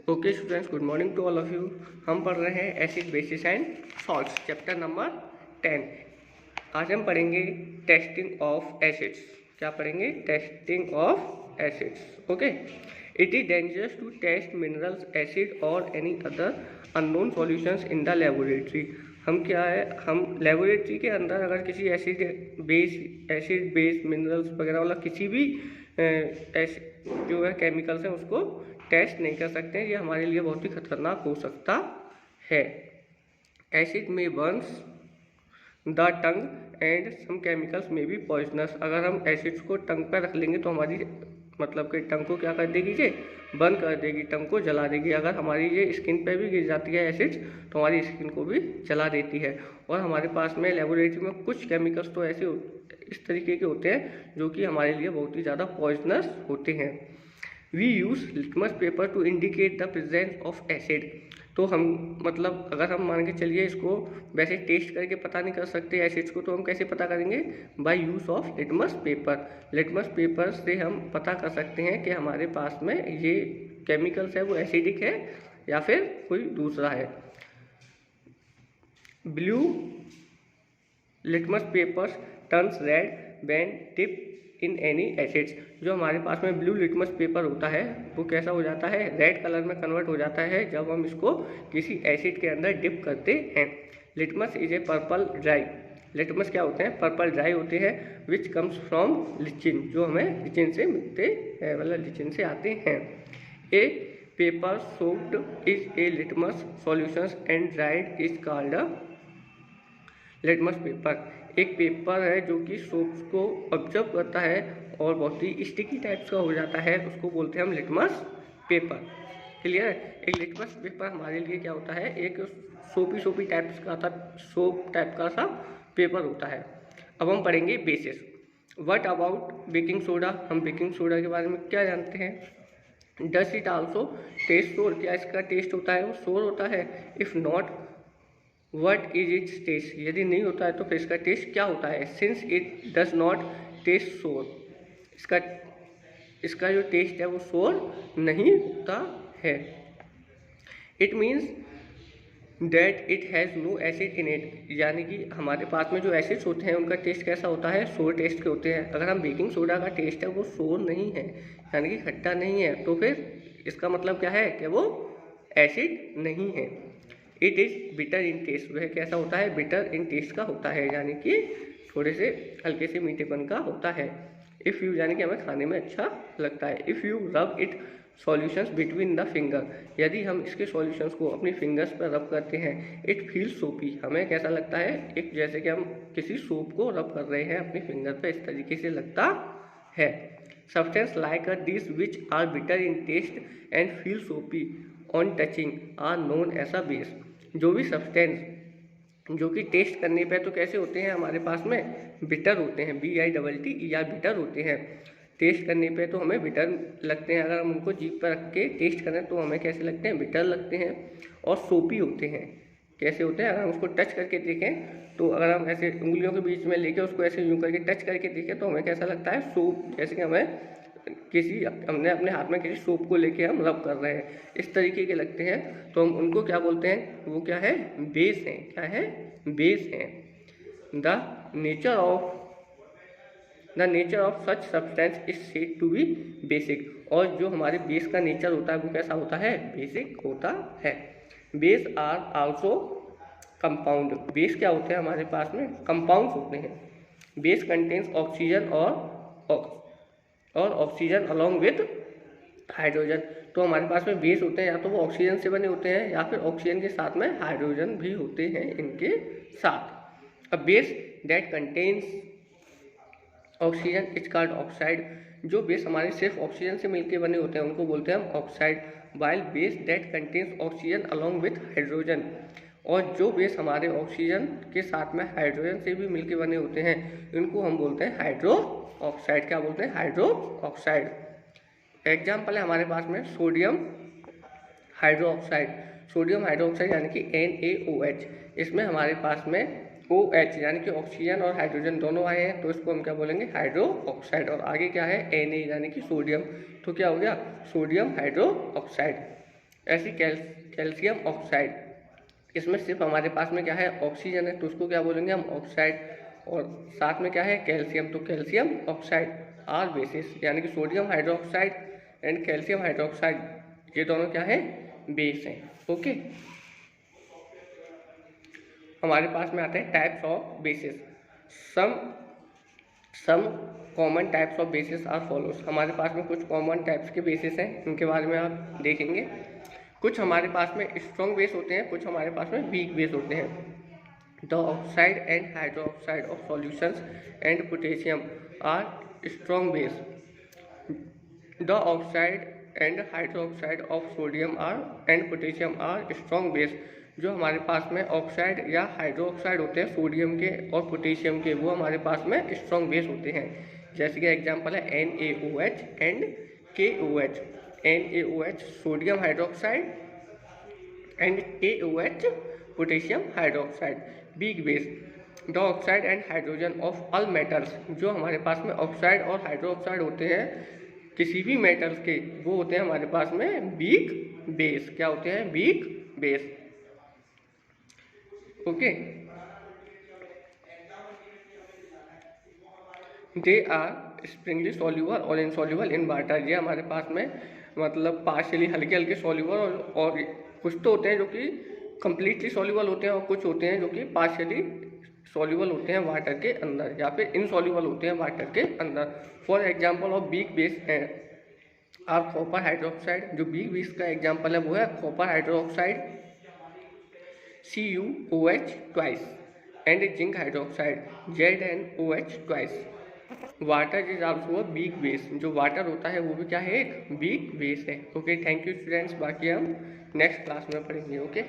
Okay students, good morning to all of you. हम पढ़ रहे हैं acid bases and salts, chapter number 10। आज हम पढ़ेंगे टेस्टिंग ऑफ एसिड्स। क्या पढ़ेंगे? Testing of acids. Okay. It is dangerous to taste minerals, acid और any other unknown solutions in the laboratory. हम क्या है, हम लेबोरेटरी के अंदर अगर किसी एसिड बेस मिनरल्स वगैरह वाला किसी भी जो है केमिकल्स हैं उसको टेस्ट नहीं कर सकते हैं। ये हमारे लिए बहुत ही खतरनाक हो सकता है। एसिड में burns the tongue and some chemicals में भी पॉइजनस। अगर हम एसिड्स को टंग पर रख लेंगे तो हमारी मतलब कि टंग को क्या कर देगी, ये बर्न कर देगी, टंग को जला देगी। अगर हमारी ये स्किन पे भी गिर जाती है एसिड्स तो हमारी स्किन को भी जला देती है। और हमारे पास में लेबोरेटरी में कुछ केमिकल्स तो ऐसे इस तरीके के होते हैं जो कि हमारे लिए बहुत ही ज़्यादा पॉइजनस होते हैं। We use litmus paper to indicate the presence of acid. तो हम मतलब अगर हम मान के चलिए इसको वैसे टेस्ट करके पता नहीं कर सकते एसिड्स को, तो हम कैसे पता करेंगे? By use of litmus paper. Litmus paper से हम पता कर सकते हैं कि हमारे पास में ये केमिकल्स है वो एसिडिक है या फिर कोई दूसरा है। Blue litmus papers turns red when dip in any acids. जो हमारे पास में ब्लू लिटमस पेपर होता है वो कैसा हो जाता है? रेड कलर में कन्वर्ट हो जाता है जब हम इसको किसी एसिड के अंदर डिप करते हैं। Litmus is a purple dry. Litmus क्या होते हैं? पर्पल ड्राई होते हैं। विच कम्स फ्रॉम लिचिन, जो हमें लिचिन से मिलते हैं, मतलब लिचिन से आते हैं। A paper soaked is a litmus solutions and dried is called a litmus paper. एक पेपर है जो कि सोप्स को ऑब्जर्व करता है और बहुत ही स्टिकी टाइप्स का हो जाता है, उसको बोलते हैं हम लिटमस पेपर। क्लियर है? एक लिटमस पेपर हमारे लिए क्या होता है? एक सोपी टाइप्स का था, सोप टाइप का सा पेपर होता है। अब हम पढ़ेंगे basis. What about baking soda? हम बेकिंग सोडा के बारे में क्या जानते हैं? डस इट आल्सो टेस्ट सोर? क्या इसका टेस्ट होता है वो सोर होता है? If not what is its taste? यदि नहीं होता है तो फिर इसका टेस्ट क्या होता है? Since it does not taste sour, इसका जो टेस्ट है वो सोर नहीं होता है। It means that it has no acid in it. यानी कि हमारे पास में जो एसिड्स होते हैं उनका टेस्ट कैसा होता है? सोर टेस्ट के होते हैं। अगर हम बेकिंग सोडा का टेस्ट है वो सोर नहीं है, यानी कि खट्टा नहीं है, तो फिर इसका मतलब क्या है कि वो एसिड नहीं है। It is bitter in taste. वह कैसा होता है? बिटर इन टेस्ट का होता है, यानी कि थोड़े से हल्के से मीठेपन का होता है। इफ़ यू, यानी कि हमें खाने में अच्छा लगता है। If you rub it solutions between the finger, यदि हम इसके सॉल्यूशंस को अपनी फिंगर्स पर रब करते हैं, इट फील सोपी, हमें कैसा लगता है? एक जैसे कि हम किसी सोप को रब कर रहे हैं अपनी फिंगर पर, इस तरीके से लगता है। Substance like this which are bitter in taste and feel soapy on touching are known as a base. जो भी सब्सटेंस जो कि टेस्ट करने पे तो कैसे होते हैं हमारे पास में? बिटर होते हैं, BITTER बिटर होते हैं। टेस्ट करने पे तो हमें बिटर लगते हैं, अगर हम उनको जीभ पर रख के टेस्ट करें तो हमें कैसे लगते हैं? बिटर लगते हैं। और सोपी होते हैं। कैसे होते हैं? अगर हम उसको टच करके देखें तो अगर हम ऐसे उंगलियों के बीच में लेके उसको ऐसे यूँ करके टच करके देखें तो हमें कैसा लगता है? सोप, जैसे कि हमने अपने हाथ में किसी सोप को लेके हम रब कर रहे हैं, इस तरीके के लगते हैं। तो हम उनको क्या बोलते हैं? वो क्या है? बेस हैं। क्या है? बेस हैं। The nature of such substance is said to be basic. और जो हमारे बेस का नेचर होता है वो कैसा होता है? बेसिक होता है। Base are also compound. Base क्या होते हैं हमारे पास में? कंपाउंड्स होते हैं। बेस कंटेन्स ऑक्सीजन और ऑक्सीजन अलॉन्ग विथ हाइड्रोजन। तो हमारे पास में बेस होते हैं, या तो वो ऑक्सीजन से बने होते हैं या फिर ऑक्सीजन के साथ में हाइड्रोजन भी होते हैं इनके साथ। A base that contains oxygen is called oxide. जो बेस हमारे सिर्फ ऑक्सीजन से मिलकर बने होते हैं उनको बोलते हैं हम oxide. While base that contains oxygen along with hydrogen, और जो बेस हमारे ऑक्सीजन के साथ में हाइड्रोजन से भी मिलकर बने होते हैं इनको हम बोलते हैं हाइड्रो ऑक्साइड। क्या बोलते हैं? Hydro oxide. एग्जाम्पल है हमारे पास में sodium hydro oxide. Sodium hydro oxide यानी कि NaOH। इसमें हमारे पास में OH यानी कि ऑक्सीजन और हाइड्रोजन दोनों आए हैं, तो इसको हम क्या बोलेंगे? Hydro oxide. और आगे क्या है? Na यानी कि सोडियम। तो क्या हो गया? Sodium hydro oxide. ऐसी कैल्शियम ऑक्साइड, इसमें सिर्फ हमारे पास में क्या है, ऑक्सीजन है, तो उसको क्या बोलेंगे हम, ऑक्साइड, और साथ में क्या है, कैल्शियम, तो कैल्शियम ऑक्साइड आर बेसिस, यानी कि sodium hydroxide and calcium hydroxide, ये दोनों क्या है, बेस हैं। ओके, हमारे पास में आते हैं types of bases. Some common types of bases are follows. हमारे पास में कुछ कॉमन टाइप्स के बेसिस हैं, इनके बारे में आप देखेंगे। कुछ हमारे पास में स्ट्रॉन्ग बेस होते हैं, कुछ हमारे पास में वीक बेस होते हैं। The oxide and hydroxide of solutions and potassium are strong base. The oxide and hydroxide of sodium are and potassium are strong base. जो हमारे पास में ऑक्साइड या हाइड्रोक्साइड होते हैं सोडियम के और पोटेशियम के, वो हमारे पास में स्ट्रॉन्ग बेस होते हैं। जैसे कि एग्जांपल है NaOH and KOH। NaOH sodium hydroxide and KOH potassium hydroxide. Weak base, the oxide and hydrogen of all metals. जो हमारे पास में ऑक्साइड और हाइड्रोक्साइड होते हैं किसी भी मेटल्स के, वो होते हैं हमारे पास में वीक बेस। क्या होते हैं, weak base. Okay, they are sparingly soluble और इनसॉल्यूबल इन वाटर। ये हमारे पास में मतलब पार्शियली हल्के हल्के सॉल्यूबल और कुछ तो होते हैं जो कि कंप्लीटली सॉल्यूबल होते हैं, और कुछ होते हैं जो कि पार्शियली सॉल्यूबल होते हैं वाटर के अंदर, या फिर इनसॉल्यूबल होते हैं वाटर के अंदर। For example of weak base are copper hydroxide. जो वीक बेस का एग्जांपल है वो है copper hydroxide CuOH twice and zinc hydroxide ZnOH twice. Water is also a weak base. जो वाटर होता है वो भी क्या है, एक वीक बेस है। ओके, थैंक यू स्टूडेंट्स, बाकी हम नेक्स्ट क्लास में पढ़ेंगे। ओके।